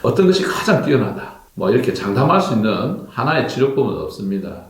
어떤 것이 가장 뛰어나다. 뭐 이렇게 장담할 수 있는 하나의 치료법은 없습니다.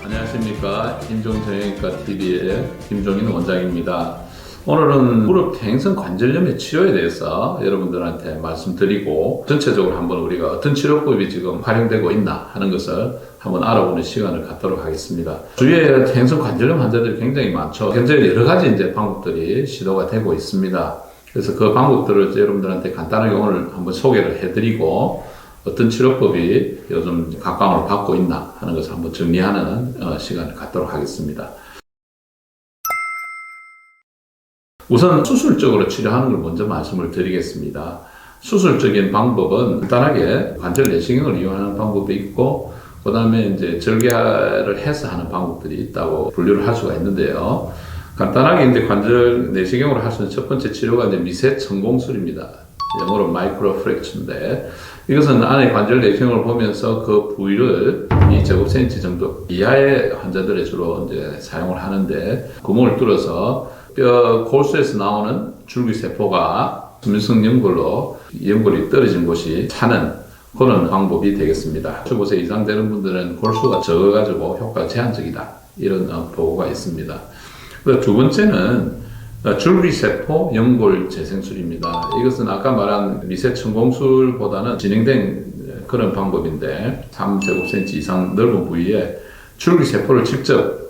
안녕하십니까. 김종정형외과TV의 김종인 원장입니다. 오늘은 무릎 퇴행성 관절염의 치료에 대해서 여러분들한테 말씀드리고 전체적으로 한번 우리가 어떤 치료법이 지금 활용되고 있나 하는 것을 한번 알아보는 시간을 갖도록 하겠습니다. 주위에 퇴행성 관절염 환자들이 굉장히 많죠. 현재 여러 가지 이제 방법들이 시도가 되고 있습니다. 그래서 그 방법들을 여러분들한테 간단하게 오늘 한번 소개를 해드리고 어떤 치료법이 요즘 각광을 받고 있나 하는 것을 한번 정리하는 시간을 갖도록 하겠습니다. 우선 수술적으로 치료하는 걸 먼저 말씀을 드리겠습니다. 수술적인 방법은 간단하게 관절 내시경을 이용하는 방법이 있고, 그 다음에 이제 절개를 해서 하는 방법들이 있다고 분류를 할 수가 있는데요. 간단하게 이제 관절 내시경으로 할 수 있는 첫 번째 치료가 이제 미세 천공술입니다. 영어로 마이크로 프랙처인데, 이것은 안에 관절 내시경을 보면서 그 부위를 2제곱센치 정도 이하의 환자들에 주로 이제 사용을 하는데, 구멍을 뚫어서 뼈 골수에서 나오는 줄기세포가 수면성 연골로 연골이 떨어진 곳이 차는 그런 방법이 되겠습니다. 65세 이상 되는 분들은 골수가 적어가지고 효과가 제한적이다. 이런 보고가 있습니다. 두 번째는 줄기세포 연골 재생술입니다. 이것은 아까 말한 미세천공술보다는 진행된 그런 방법인데 3제곱센치 이상 넓은 부위에 줄기세포를 직접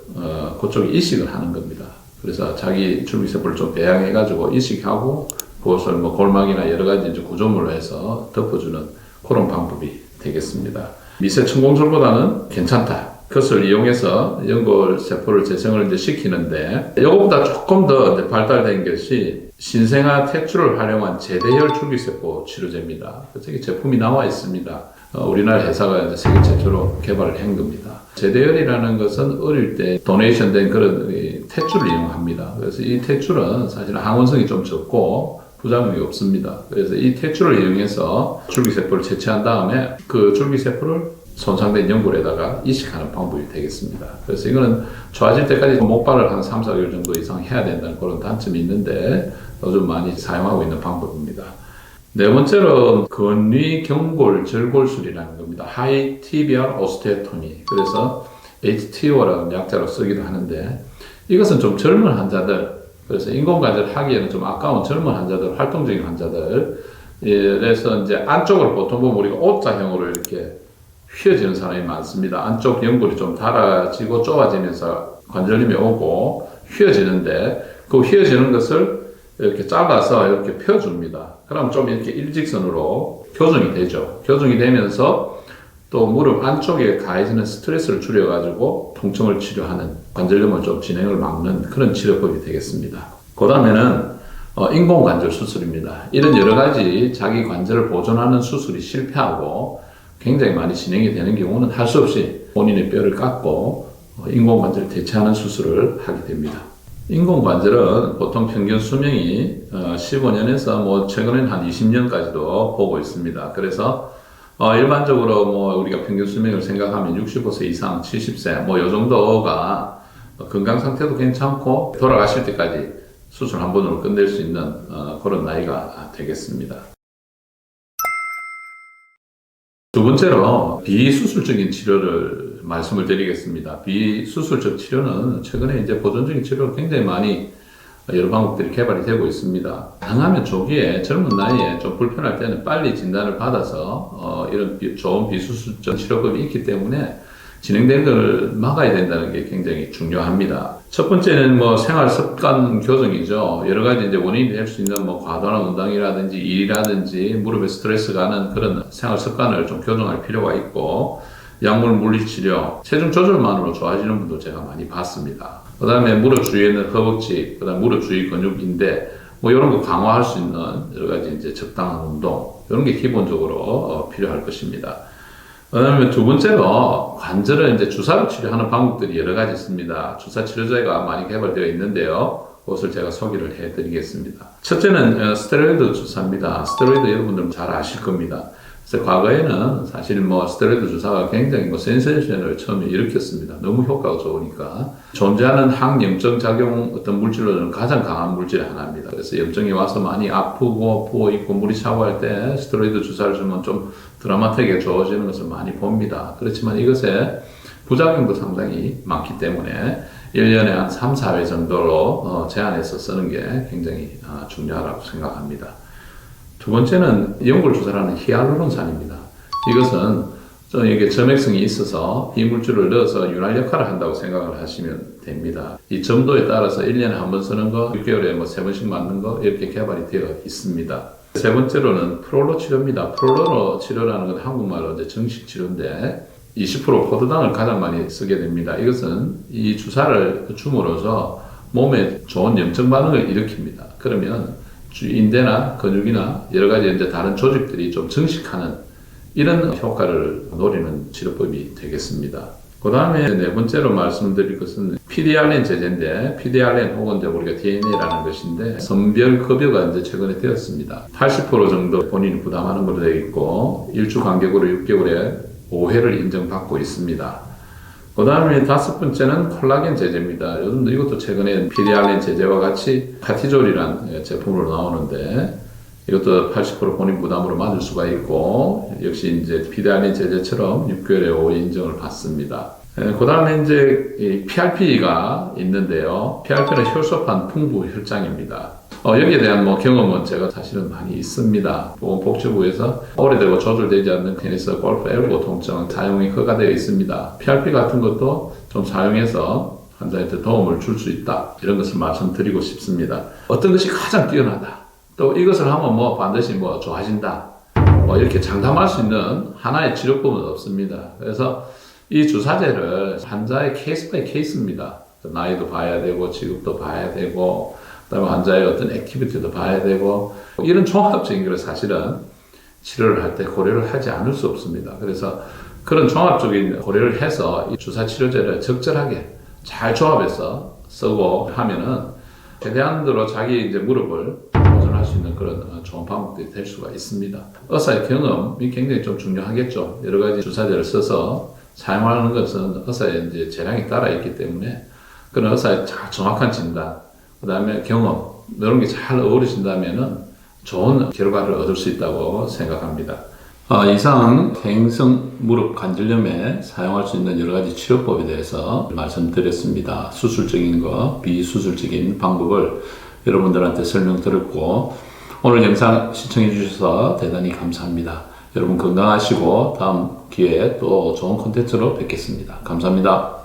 그쪽에 이식을 하는 겁니다. 그래서 자기 줄기세포를 좀 배양해가지고 이식하고 그것을 뭐 골막이나 여러 가지 이제 구조물로 해서 덮어주는 그런 방법이 되겠습니다. 미세천공술보다는 괜찮다. 그것을 이용해서 연골세포를 재생을 이제 시키는데, 이것보다 조금 더 발달된 것이 신생아 탯줄을 활용한 제대혈 줄기세포 치료제입니다. 그래서 이 제품이 나와 있습니다. 우리나라 회사가 이제 세계 최초로 개발을 한 겁니다. 제대혈이라는 것은 어릴 때 도네이션 된 그런 탯줄을 이용합니다. 그래서 이 탯줄은 사실 항원성이 좀 적고 부작용이 없습니다. 그래서 이 탯줄을 이용해서 줄기세포를 채취한 다음에 그 줄기세포를 손상된 연골에다가 이식하는 방법이 되겠습니다. 그래서 이거는 좋아질 때까지 목발을 한 3, 4개월 정도 이상 해야 된다는 그런 단점이 있는데 요즘 많이 사용하고 있는 방법입니다. 네 번째로 근위경골 절골술이라는 겁니다. 하이 티비알 오스테오토미. 그래서 HTO라는 약자로 쓰기도 하는데, 이것은 좀 젊은 환자들, 그래서 인공관절 하기에는 좀 아까운 젊은 환자들, 활동적인 환자들, 그래서 이제 안쪽으로 보통 보면 우리가 O자형으로 이렇게 휘어지는 사람이 많습니다. 안쪽 연골이 좀 닳아지고 좁아지면서 관절염이 오고 휘어지는데, 그 휘어지는 것을 이렇게 잘라서 이렇게 펴줍니다. 그럼 좀 이렇게 일직선으로 교정이 되죠. 교정이 되면서 또 무릎 안쪽에 가해지는 스트레스를 줄여가지고 통증을 치료하는, 관절염을 좀 진행을 막는 그런 치료법이 되겠습니다. 그 다음에는 인공관절 수술입니다. 이런 여러 가지 자기 관절을 보존하는 수술이 실패하고 굉장히 많이 진행이 되는 경우는 할 수 없이 본인의 뼈를 깎고 인공관절을 대체하는 수술을 하게 됩니다. 인공관절은 보통 평균 수명이 15년에서 뭐 최근에는 한 20년까지도 보고 있습니다. 그래서 일반적으로 뭐 우리가 평균 수명을 생각하면 65세 이상, 70세 뭐 요 정도가 건강 상태도 괜찮고 돌아가실 때까지 수술 한 번으로 끝낼 수 있는 그런 나이가 되겠습니다. 두 번째로 비수술적인 치료를 말씀을 드리겠습니다. 비수술적 치료는 최근에 이제 보존적인 치료가 굉장히 많이 여러 방법들이 개발이 되고 있습니다. 가능하면 조기에 젊은 나이에 좀 불편할 때는 빨리 진단을 받아서 이런 좋은 비수술적 치료법이 있기 때문에 진행되는 걸 막아야 된다는 게 굉장히 중요합니다. 첫 번째는 뭐 생활 습관 교정이죠. 여러 가지 이제 원인이 될 수 있는 뭐 과도한 운동이라든지 일이라든지 무릎에 스트레스 가는 그런 생활 습관을 좀 교정할 필요가 있고, 약물 물리치료, 체중 조절만으로 좋아지는 분도 제가 많이 봤습니다. 그 다음에 무릎 주위에 있는 허벅지, 그 다음 무릎 주위 근육인데 뭐 이런 거 강화할 수 있는 여러 가지 이제 적당한 운동, 이런 게 기본적으로 필요할 것입니다. 그다음에 두 번째로 관절을 이제 주사로 치료하는 방법들이 여러 가지 있습니다. 주사 치료제가 많이 개발되어 있는데요. 그것을 제가 소개를 해드리겠습니다. 첫째는 스테로이드 주사입니다. 스테로이드 여러분들 잘 아실 겁니다. 그래서 과거에는 사실 스테로이드 주사가 굉장히 센세이션을 처음에 일으켰습니다. 너무 효과가 좋으니까. 존재하는 항염증 작용 어떤 물질로는 가장 강한 물질의 하나입니다. 그래서 염증이 와서 많이 아프고 부어있고 물이 차고할 때 스테로이드 주사를 주면 좀 드라마틱하게 좋아지는 것을 많이 봅니다. 그렇지만 이것의 부작용도 상당히 많기 때문에 1년에 한 3, 4회 정도로 제한해서 쓰는 게 굉장히 중요하다고 생각합니다. 두 번째는 연골주사라는 히알루론산입니다. 이것은 이게 점액성이 있어서 이 물질을 넣어서 윤활 역할을 한다고 생각을 하시면 됩니다. 이 점도에 따라서 1년에 한 번 쓰는 거, 6개월에 3번씩 맞는 거 이렇게 개발이 되어 있습니다. 세 번째로는 프롤로 치료입니다. 프롤로 치료라는 건 한국말로 이제 정식 치료인데 20% 포도당을 가장 많이 쓰게 됩니다. 이것은 이 주사를 줌으로써 몸에 좋은 염증 반응을 일으킵니다. 그러면 인대나 근육이나 여러 가지 이제 다른 조직들이 좀 증식하는 이런 효과를 노리는 치료법이 되겠습니다. 그 다음에 네 번째로 말씀드릴 것은 PDRN 제제인데, PDRN 혹은 이제 우리가 DNA라는 것인데, 선별급여가 이제 최근에 되었습니다. 80% 정도 본인이 부담하는 걸로 되어 있고, 일주 간격으로 6개월에 5회를 인정받고 있습니다. 그 다음에 다섯 번째는 콜라겐 제제입니다. 요즘 이것도 최근에 PDRN 제제와 같이 카티졸이라는 제품으로 나오는데, 이것도 80% 본인 부담으로 맞을 수가 있고, 역시 이제 PDRN 제제처럼 6개월에 5회 인정을 받습니다. 그 다음에 이제 PRP가 있는데요. PRP는 혈소판 풍부 혈장입니다. 여기에 대한 경험은 제가 사실은 많이 있습니다. 보건복지부에서 오래되고 조절되지 않는 테니스, 골프, 엘보 통증 사용이 허가되어 있습니다. PRP 같은 것도 좀 사용해서 환자한테 도움을 줄 수 있다. 이런 것을 말씀드리고 싶습니다. 어떤 것이 가장 뛰어나다. 또 이것을 하면 반드시 좋아진다. 이렇게 장담할 수 있는 하나의 치료법은 없습니다. 그래서 이 주사제를 환자의 케이스 바이 케이스입니다. 나이도 봐야 되고, 직업도 봐야 되고, 그다음에 환자의 어떤 액티비티도 봐야 되고, 이런 종합적인 걸 사실은 치료를 할 때 고려를 하지 않을 수 없습니다. 그래서 그런 종합적인 고려를 해서 이 주사 치료제를 적절하게 잘 조합해서 쓰고 하면은 최대한으로 자기 이제 무릎을 보존할 수 있는 그런 좋은 방법들이 될 수가 있습니다. 의사의 경험이 굉장히 좀 중요하겠죠. 여러 가지 주사제를 써서 사용하는 것은 의사의 이제 재량이 따라 있기 때문에 그런 의사의 정확한 진단, 그 다음에 경험, 이런 게 잘 어우러진다면은 좋은 결과를 얻을 수 있다고 생각합니다. 이상 퇴행성 무릎 관절염에 사용할 수 있는 여러 가지 치료법에 대해서 말씀드렸습니다. 수술적인 거, 비수술적인 방법을 여러분들한테 설명드렸고, 오늘 영상 시청해 주셔서 대단히 감사합니다. 여러분 건강하시고 다음 기회에 또 좋은 콘텐츠로 뵙겠습니다. 감사합니다.